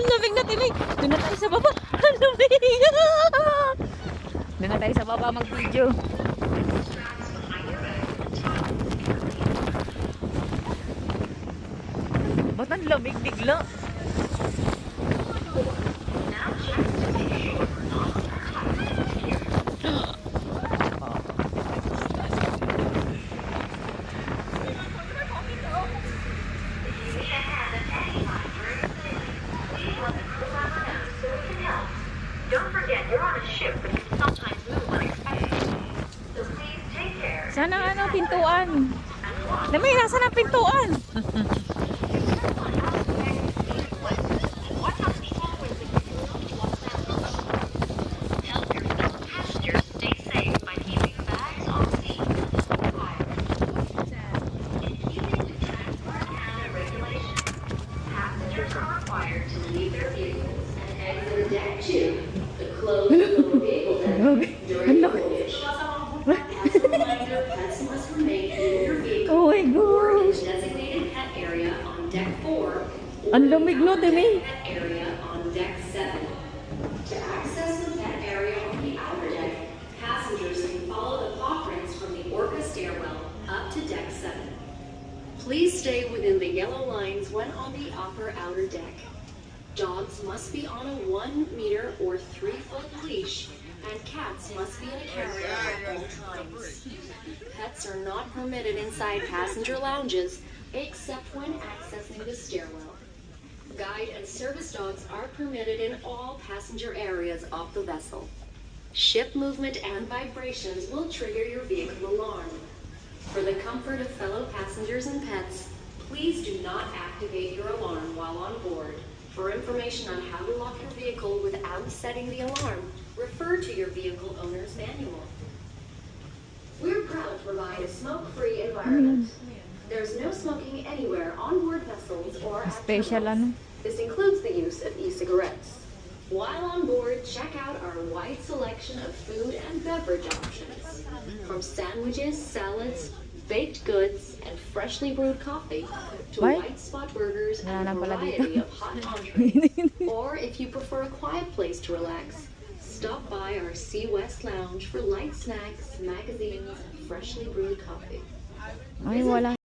Ang lamig na, Timmy. Doon na tayo sa baba. Ang lamig. Doon na tayo sa baba mag-video. Ba't ang lamig bigla? Don't forget, you're on a ship, but you sometimes move unexpectedly. So please take care. Sana ano, pintuan. Dami, nasa na pintuan? Watch out for the hallways if you move to Los Angeles. Help your fellow passengers stay safe by keeping bags on seats until required. In keeping with Transport Canada regulations, passengers are required to leave their vehicles and exit deck 2, the closed lower vehicle deck, during the voyage. As a reminder, pets must remain in your vehicle Oh my or in gosh. the designated pet area on deck 4 or Ang lamig no, Timmy. pet area on deck 7. To access the pet area on the outer deck, passengers can follow the paw prints from the Orca stairwell up to deck 7. Please stay within the yellow lines when on the upper outer deck. Dogs must be on a 1 meter or 3-foot leash, and cats must be in a carrier at all times. Pets are not permitted inside passenger lounges except when accessing the stairwell. Guide and service dogs are permitted in all passenger areas of the vessel. Ship movement and vibrations will trigger your vehicle alarm. For the comfort of fellow passengers and pets, please do not activate your alarm while on board. For information on how to lock your vehicle without setting the alarm, refer to your vehicle owner's manual. We're proud to provide a smoke-free environment. There's no smoking anywhere on board vessels or at Special terminals. ano? This includes the use of e-cigarettes. While on board, check out our wide selection of food and beverage options. From sandwiches, salads, baked goods, and freshly brewed coffee, to Why? white spot burgers and Wala a na pala variety dito. of hot entrees. Or if you prefer a quiet place to relax, stop by our Sea West Lounge for light snacks, magazines, and freshly brewed coffee. Ay, wala.